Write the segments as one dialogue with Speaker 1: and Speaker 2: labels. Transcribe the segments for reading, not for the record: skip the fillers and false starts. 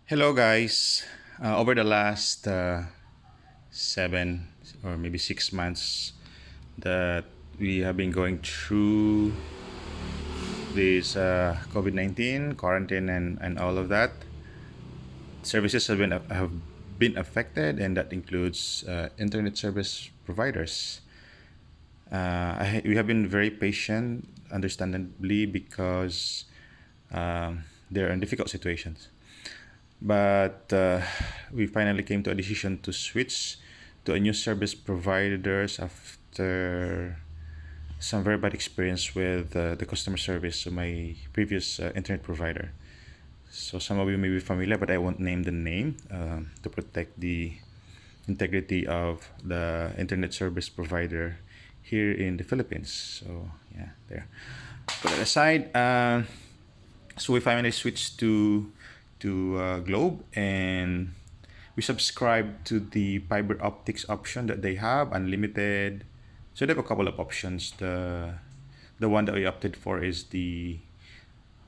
Speaker 1: Hello, guys. Over the last 7 or maybe 6 months that we have been going through this COVID-19 quarantine and all of that, services have been affected, and that includes internet service providers. We have been very patient, understandably, because they're in difficult situations. But we finally came to a decision to switch to a new service providers after some very bad experience with the customer service of my previous internet provider. So some of you may be familiar, but I won't name the name to protect the integrity of the internet service provider here in the Philippines. So yeah, there. Put it aside. So we finally switched to Globe, and we subscribe to the fiber optics option that they have, unlimited. So they have a couple of options. The one that we opted for is the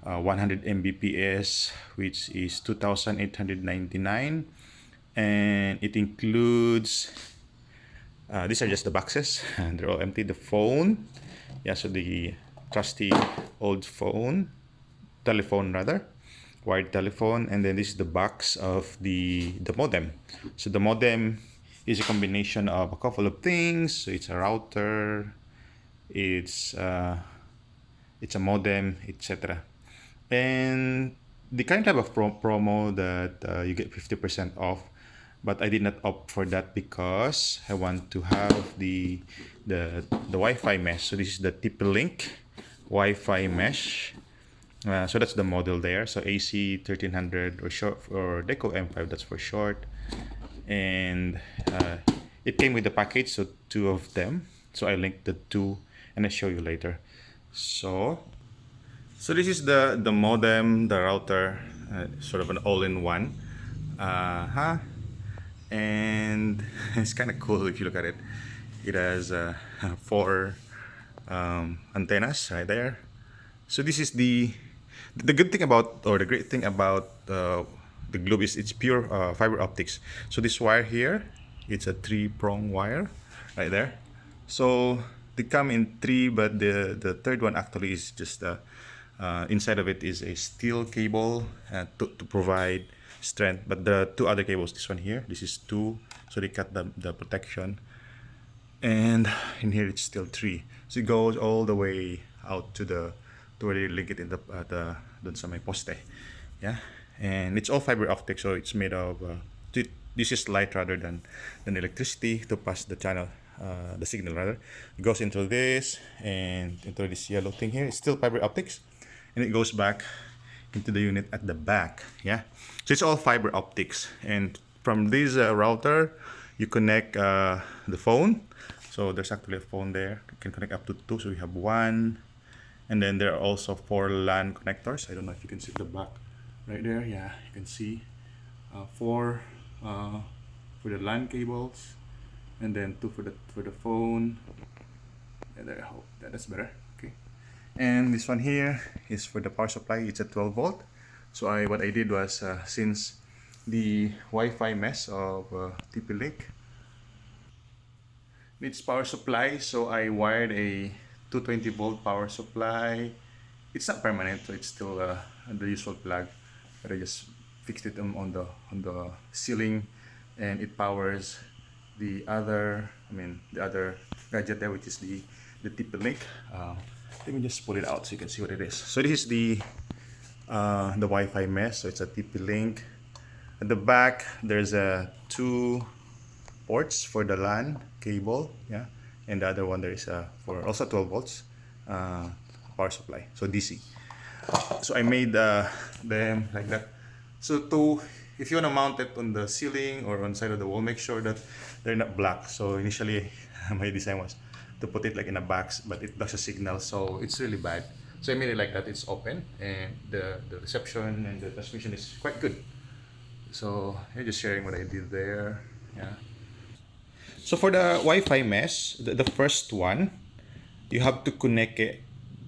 Speaker 1: 100 Mbps, which is 2,899, and it includes these are just the boxes, and they're all empty. The phone, yeah, so the trusty old telephone rather, wired telephone, and then this is the box of the modem. So the modem is a combination of a couple of things. So it's a router, it's it's a modem, etc. And they kind of have a promo that you get 50% off, but I did not opt for that because I want to have the Wi-Fi mesh. So this is the TP-Link Wi-Fi mesh. So that's the model there. So AC 1300 or short, or Deco M5, that's for short. And it came with the package, so two of them. So I linked the two and I show you later. So this is the modem, the router, sort of an all-in-one. Huh? And it's kind of cool if you look at it. It has four antennas right there. So this is the good thing about, or the great thing about the Globe is it's pure fiber optics. So this wire here, it's a three-prong wire right there. So they come in three, but the third one actually is just inside of it is a steel cable to provide strength. But the two other cables, this one here, this is two, so they cut the protection. And in here it's still three, so it goes all the way out to where they link it in the dun sa may poste, yeah. And it's all fiber optic, so it's made of this is light rather than electricity to pass the channel, the signal rather. It goes into this and into this yellow thing here. It's still fiber optics, and it goes back into the unit at the back, yeah. So it's all fiber optics, and from this router you connect the phone. So there's actually a phone there. You can connect up to two, so we have one. And then there are also four LAN connectors. I don't know if you can see the back right there. Yeah, you can see four for the LAN cables, and then two for the phone. And there, I hope that's better. Okay. And this one here is for the power supply. It's a 12 volt. So what I did was, since the Wi-Fi mesh of TP-Link needs power supply, so I wired a 220 volt power supply. It's not permanent, so it's still the usual plug, but I just fixed it on the ceiling, and it powers the other gadget there, which is the TP-Link. Let me just pull it out so you can see what it is. So this is the Wi-Fi mesh. So it's a TP-Link. At the back there's two ports for the LAN cable, yeah, and the other one there is for also 12 volts power supply, so DC. So I made them like that. So if you want to mount it on the ceiling or on side of the wall, make sure that they're not black. So initially my design was to put it like in a box, but it blocks a signal, so it's really bad. So I made it like that. It's open, and the reception and the transmission is quite good. So I'm just sharing what I did there, yeah. So for the Wi-Fi mesh, the first one, you have to connect it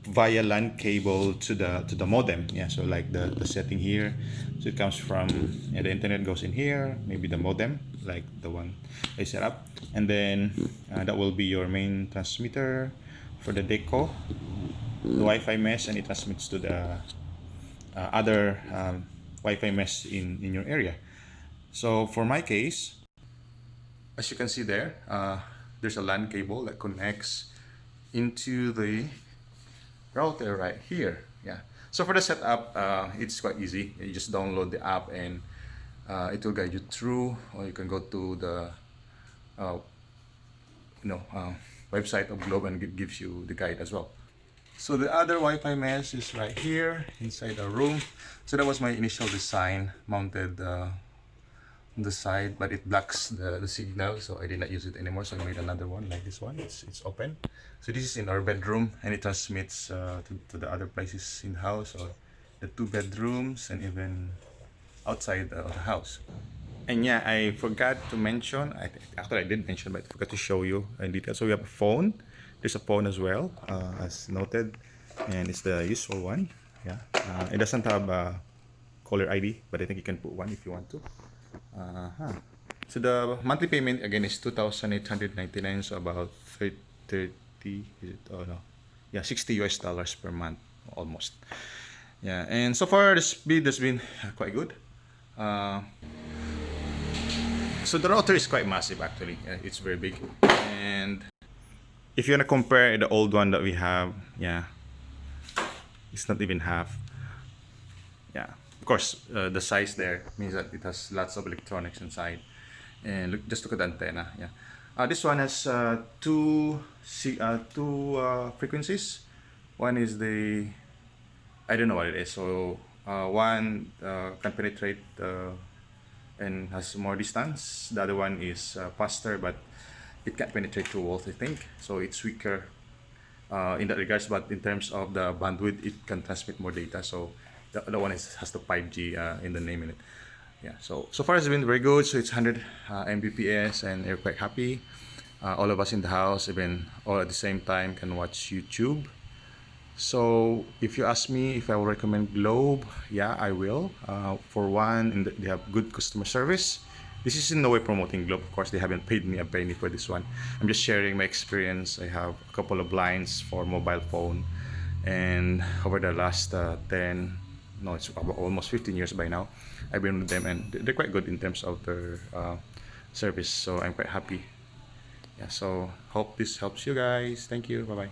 Speaker 1: via LAN cable to the modem. Yeah, so like the setting here, so it comes from, yeah, the internet goes in here, maybe the modem like the one I set up, and then that will be your main transmitter for the deco, the Wi-Fi mesh, and it transmits to the other Wi-Fi mesh in your area. So for my case, as you can see there, there's a LAN cable that connects into the router right here. Yeah. So for the setup, it's quite easy. You just download the app and it will guide you through, or you can go to the uh, you know website of Globe and it gives you the guide as well. So the other Wi-Fi mesh is right here inside the room. So that was my initial design, mounted on the side, but it blocks the signal, so I did not use it anymore. So I made another one like this one. It's open. So this is in our bedroom, and it transmits to the other places in the house, or the 2 bedrooms, and even outside the house. And yeah, I forgot to mention, actually I did mention, but I forgot to show you in detail. So we have a phone. There's a phone as well, as noted, and it's the usual one. Yeah, it doesn't have a caller ID, but I think you can put one if you want to. Uh-huh. So the monthly payment again is 2,899, so about 30, is it? Oh no, yeah, $60 per month almost. Yeah, and so far the speed has been quite good. Uh, so the router is quite massive actually. It's very big, and if you wanna compare the old one that we have, yeah, it's not even half. Yeah, of course, the size there means that it has lots of electronics inside. And look, just look at the antenna. Yeah, this one has two frequencies. One is the, I don't know what it is. So one can penetrate and has more distance. The other one is faster, but it can't penetrate 2 volts, I think. So it's weaker in that regards, but in terms of the bandwidth, it can transmit more data. So the other one has the 5G in the name in it. Yeah, so far it's been very good. So it's 100 Mbps, and we're quite happy. All of us in the house, even all at the same time, can watch YouTube. So if you ask me if I will recommend Globe, yeah, I will. For one, they have good customer service. This is in no way promoting Globe. Of course, they haven't paid me a penny for this one. I'm just sharing my experience. I have a couple of lines for mobile phone, and over the last 10, no, it's about almost 15 years by now, I've been with them, and they're quite good in terms of their service. So I'm quite happy. Yeah, so hope this helps you guys. Thank you. Bye bye.